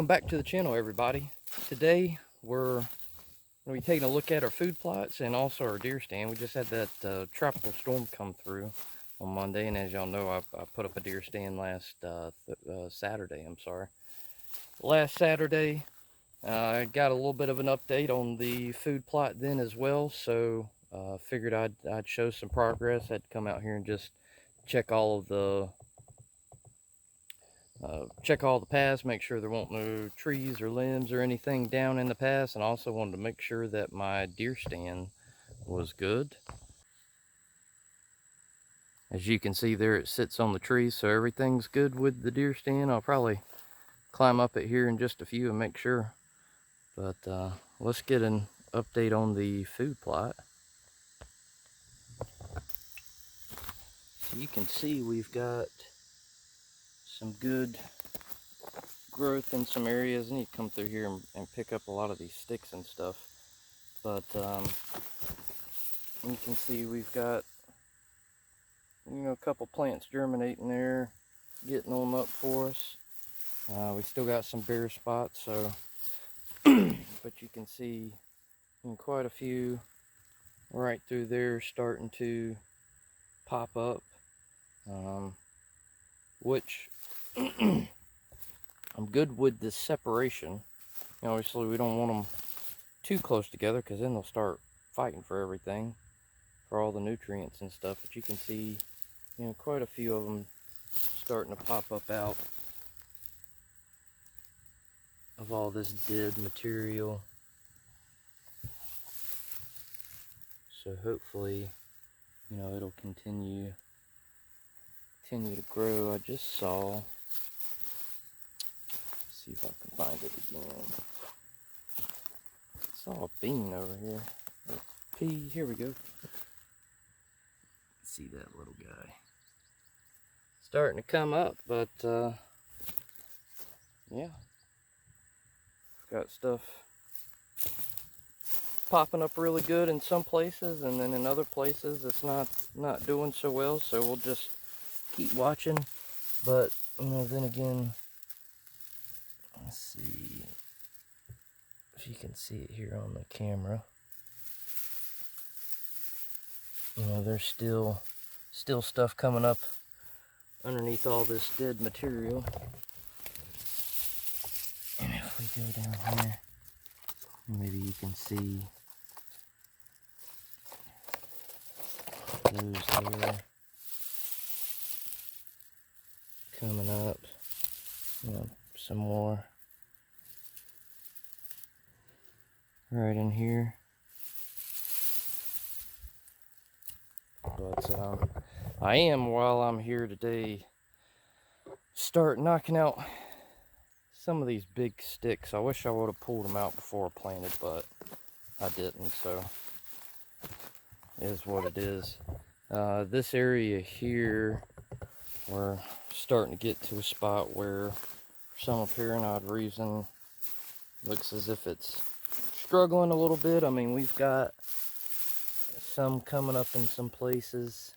back to the channel, everybody. Today we're going to be taking a look at our food plots and also our deer stand. We just had that tropical storm come through on Monday, and as y'all know, I put up a deer stand last Saturday. Last Saturday. I got a little bit of an update on the food plot then as well, so figured I'd show some progress. I'd come out here and just check all of the paths, make sure there won't no trees or limbs or anything down in the paths, and also wanted to make sure that my deer stand was good. As you can see there, it sits on the tree, so everything's good with the deer stand. I'll probably climb up it here in just a few and make sure. But let's get an update on the food plot. So you can see we've got some good growth in some areas. I need to come through here and pick up a lot of these sticks and stuff. But you can see we've got, a couple plants germinating there, getting them up for us. We still got some bare spots, so but you can see quite a few right through there starting to pop up, which I'm good with this separation. Obviously we don't want them too close together, because then they'll start fighting for everything, for all the nutrients and stuff. But you can see quite a few of them starting to pop up out of all this dead material. So hopefully it'll continue to grow. I just saw, let's see if I can find it again. I saw a bean over here, or pea. Here we go. See that little guy starting to come up, but yeah, got stuff popping up really good in some places, and then in other places it's not doing so well. So we'll just keep watching. But then again, let's see if you can see it here on the camera. There's still stuff coming up underneath all this dead material. And if we go down here, maybe you can see those there coming up. Some more right in here. But I am, while I'm here today, start knocking out some of these big sticks. I wish I would have pulled them out before I planted, but I didn't, so it is what it is. This area here, we're starting to get to a spot where, for some apparent odd reason, looks as if it's struggling a little bit. I mean, we've got some coming up in some places.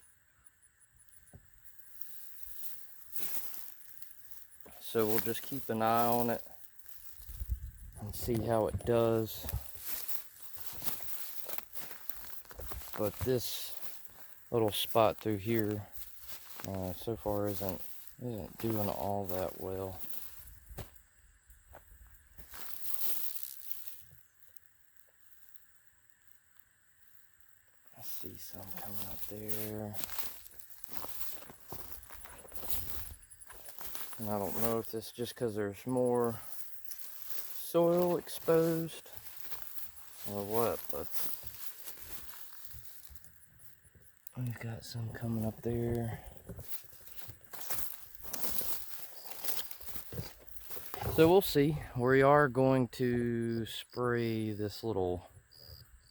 So we'll just keep an eye on it and see how it does. But this little spot through here so far isn't doing all that well. I see some coming up there. And I don't know if this is just because there's more soil exposed or what, but we've got some coming up there. So we'll see. We are going to spray this little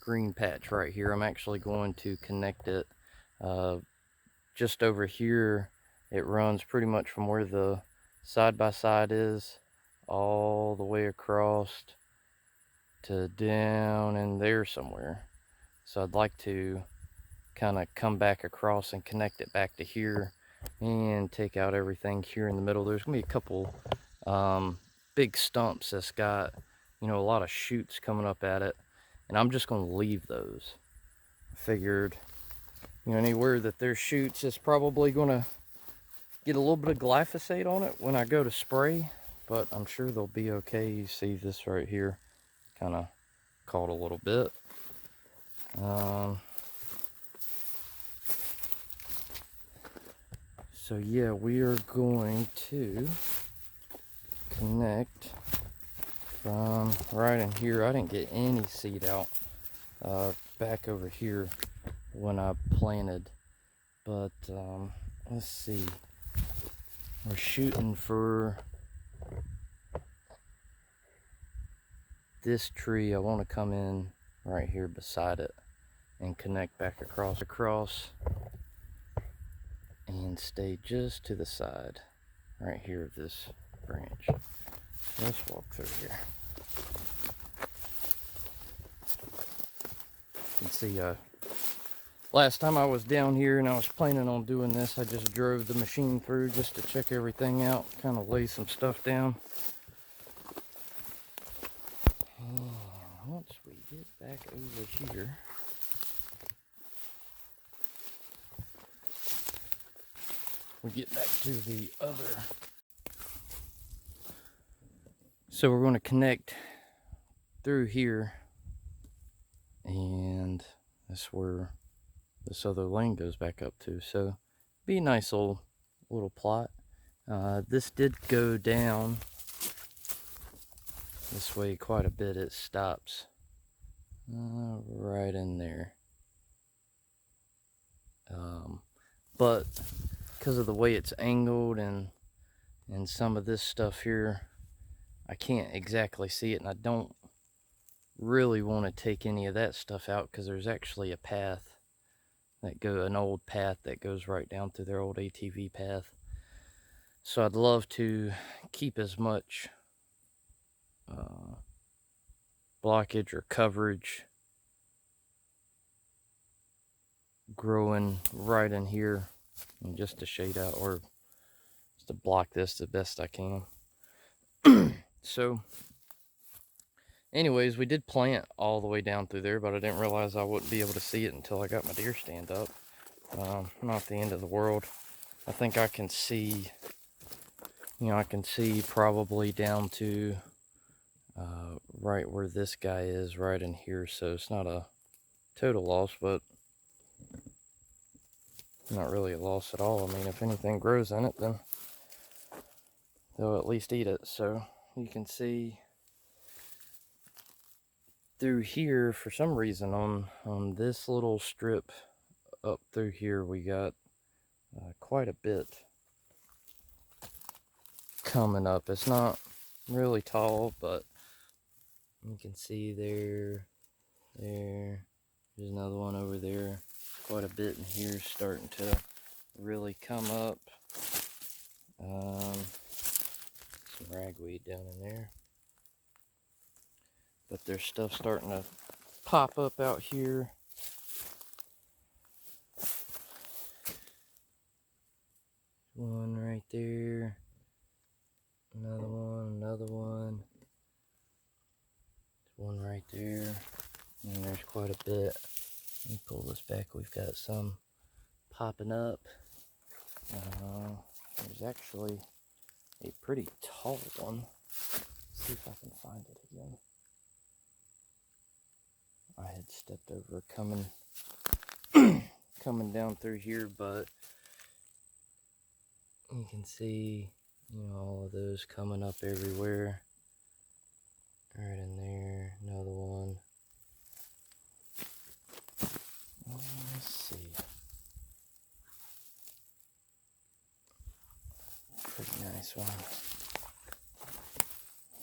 green patch right here. I'm actually going to connect it just over here. It runs pretty much from where the side-by-side is all the way across to down in there somewhere. So I'd like to kind of come back across and connect it back to here and take out everything here in the middle. There's gonna be a couple big stumps that's got, you know, a lot of shoots coming up at it, and I'm just going to leave those. Figured, you know, anywhere that there's shoots is probably going to get a little bit of glyphosate on it when I go to spray, but I'm sure they'll be okay. You see this right here kind of caught a little bit. So yeah, we are going to connect from right in here. I didn't get any seed out back over here when I planted, but let's see, we're shooting for this tree. I want to come in right here beside it and connect back across and stay just to the side right here of this branch. Let's walk through here. You can see last time I was down here and I was planning on doing this, I just drove the machine through just to check everything out, kind of lay some stuff down. And once we get back over here, we get back to the other. So we're going to connect through here, and that's where this other lane goes back up to. So be a nice little plot. This did go down this way quite a bit. It stops right in there. But because of the way it's angled and some of this stuff here, I can't exactly see it, and I don't really want to take any of that stuff out because there's actually a path an old path that goes right down through their old ATV path. So I'd love to keep as much blockage or coverage growing right in here, and just to shade out or just to block this the best I can. So anyways, we did plant all the way down through there, but I didn't realize I wouldn't be able to see it until I got my deer stand up. Not the end of the world. I think I can see, you know, I can see probably down to right where this guy is, right in here. So it's not a total loss, but not really a loss at all. I mean, if anything grows in it, then they'll at least eat it. So you can see through here, for some reason, on this little strip up through here, we got quite a bit coming up. It's not really tall, but you can see there's another one over there. Quite a bit in here starting to really come up. Some ragweed down in there, but there's stuff starting to pop up out here. One right there, another one, one right there, and there's quite a bit. Let me pull this back. We've got some popping up. There's actually a pretty tall one. Let's see if I can find it again. I had stepped over coming down through here, but you can see, you know, all of those coming up everywhere. Right in there, another one. Let's see. Pretty nice one.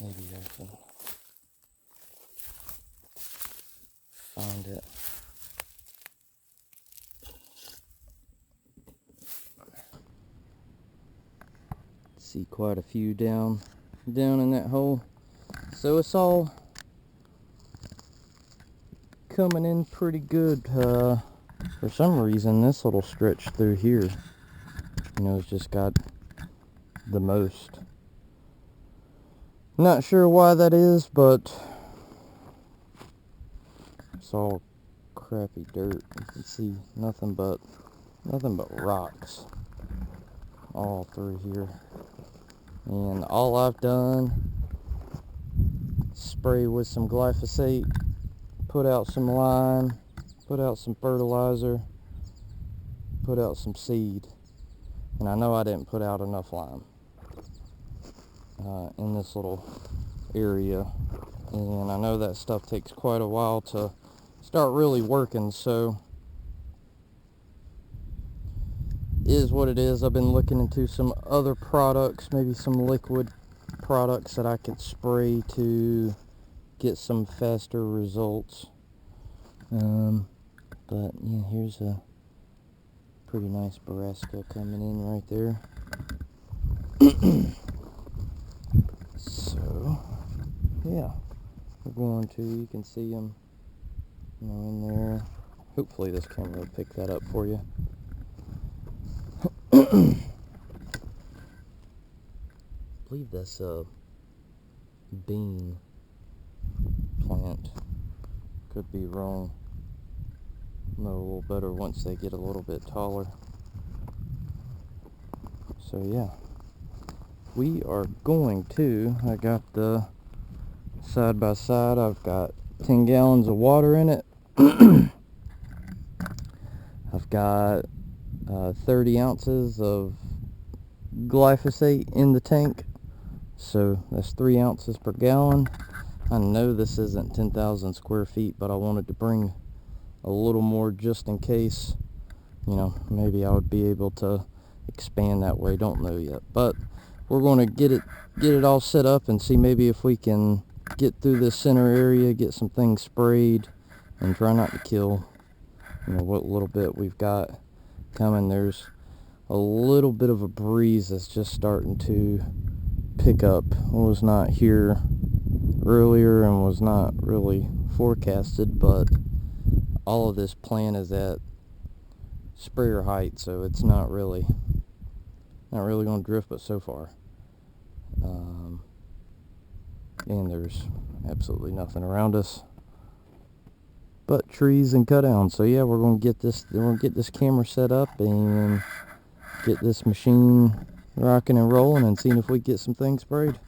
Maybe I can find it. See quite a few down in that hole. So it's all coming in pretty good. For some reason, this little stretch through here, you know, it's just got the most Not sure why that is, but it's all crappy dirt. You can see nothing but rocks all through here. And all I've done, spray with some glyphosate, put out some lime, put out some fertilizer, put out some seed. And I know I didn't put out enough lime in this little area. And I know that stuff takes quite a while to start really working, so it is what it is. I've been looking into some other products, maybe some liquid products that I could spray to get some faster results. But yeah, here's a pretty nice Baraska coming in right there. So yeah, we're going to, you can see them, in there. Hopefully this camera will pick that up for you. I believe that's a bean plant. Could be wrong. Know a little better once they get a little bit taller. So yeah, we are going to, I got the side by side, I've got 10 gallons of water in it. I've got 30 ounces of glyphosate in the tank, so that's 3 ounces per gallon. I know this isn't 10,000 square feet, but I wanted to bring a little more just in case, maybe I would be able to expand that way. Don't know yet, but we're going to get it all set up and see maybe if we can get through this center area, get some things sprayed, and try not to kill what little bit we've got coming. There's a little bit of a breeze that's just starting to pick up. I was not here earlier and was not really forecasted, but all of this plant is at sprayer height, so it's not really going to drift, but so far. And there's absolutely nothing around us but trees and cut down. So yeah, we're going to get this camera set up and get this machine rocking and rolling and seeing if we get some things sprayed.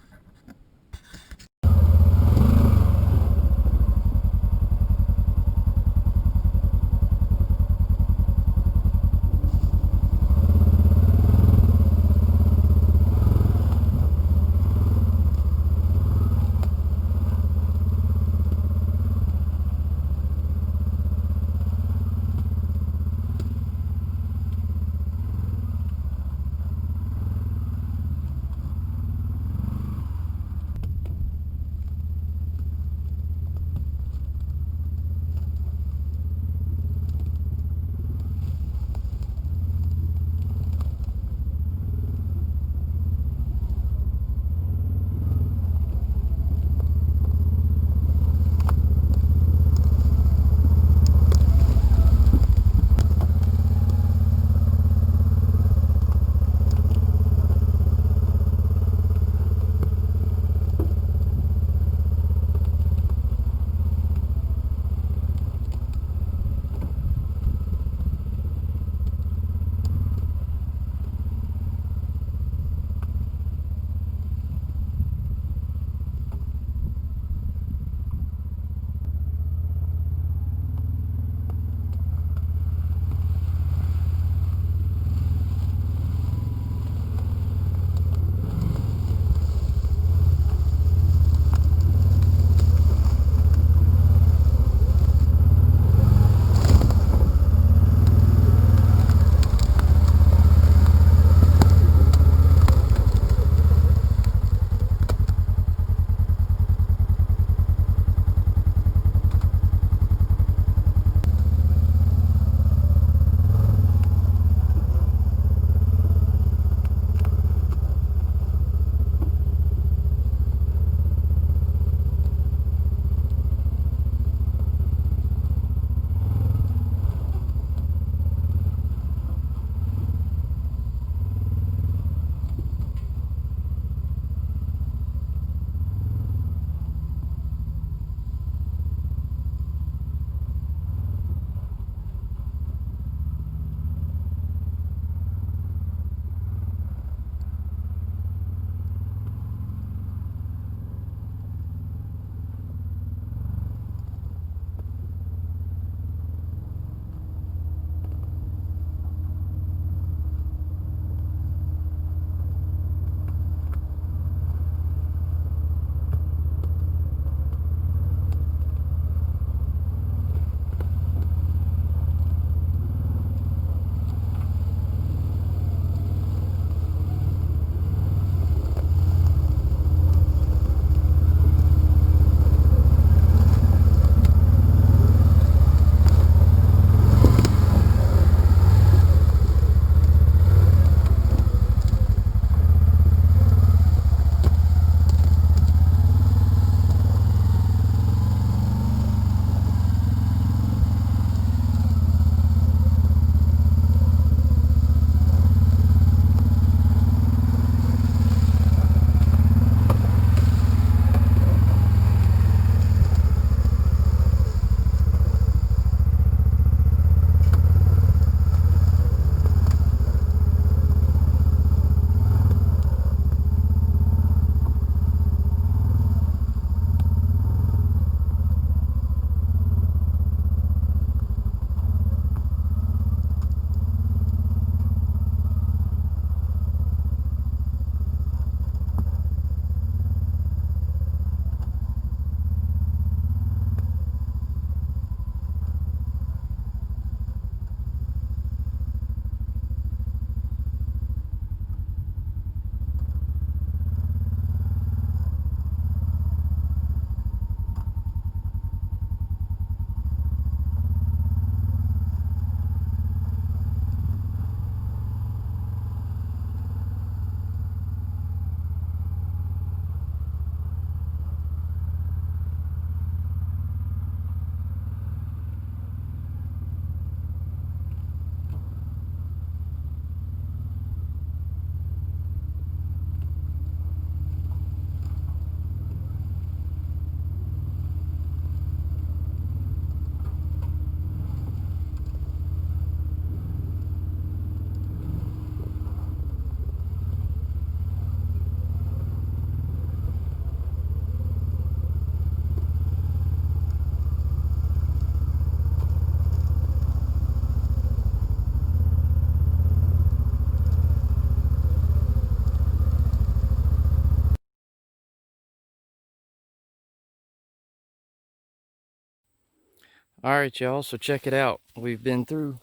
All right, y'all, so check it out. We've been through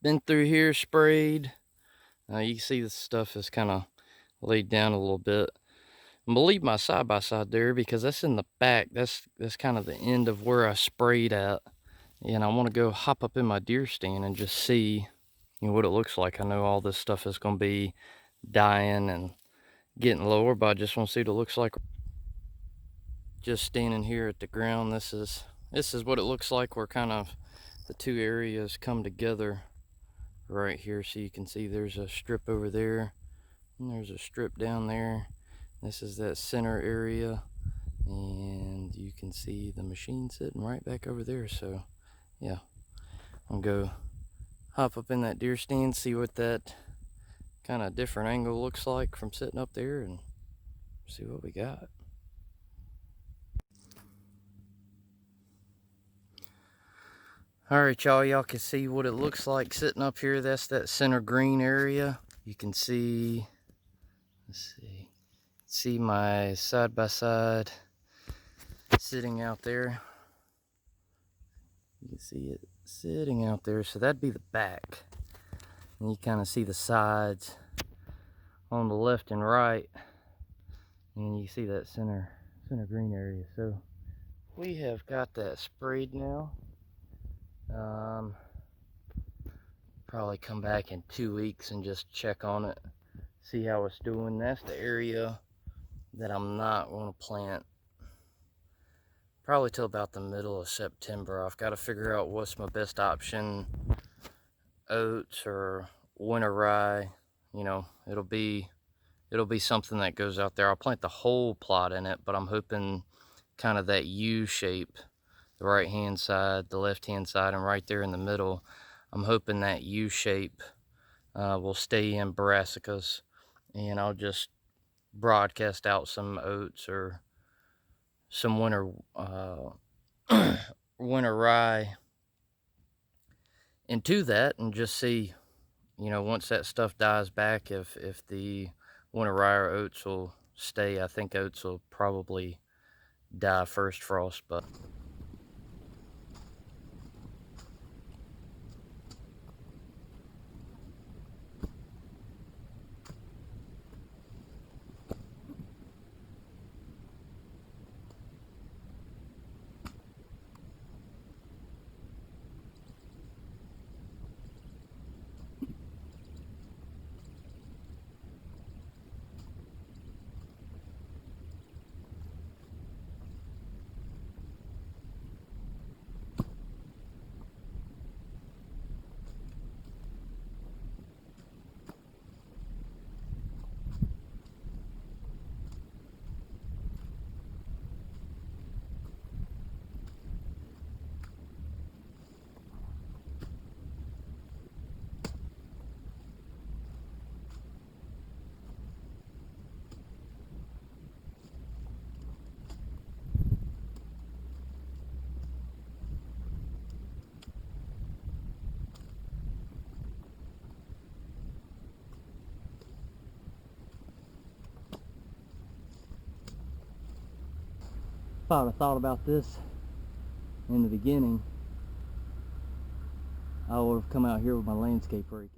here, sprayed. You can see this stuff is kind of laid down a little bit. I'm gonna leave my side-by-side there because that's in the back. That's kind of the end of where I sprayed at. And I want to go hop up in my deer stand and just see, what it looks like. I know all this stuff is going to be dying and getting lower, but I just want to see what it looks like. Just standing here at the ground, this is what it looks like where kind of the two areas come together right here. So you can see there's a strip over there and there's a strip down there. This is that center area, and you can see the machine sitting right back over there. So yeah, I'm gonna go hop up in that deer stand, see what that kind of different angle looks like from sitting up there, and see what we got. All right, y'all can see what it looks like sitting up here. That's that center green area. You can see, let's see my side-by-side sitting out there. You can see it sitting out there, so that'd be the back. And you kind of see the sides on the left and right, and you see that center green area. So we have got that sprayed now. Probably come back in 2 weeks and just check on it, see how it's doing. That's the area that I'm not going to plant probably till about the middle of September. I've got to figure out what's my best option, oats or winter rye. It'll be something that goes out there. I'll plant the whole plot in it, but I'm hoping kind of that U shape, the right hand side, the left hand side, and right there in the middle, I'm hoping that U shape will stay in brassicas, and I'll just broadcast out some oats or some winter winter rye into that, and just see, once that stuff dies back, if the winter rye or oats will stay. I think oats will probably die first frost, but if I would have thought about this in the beginning, I would have come out here with my landscape rake.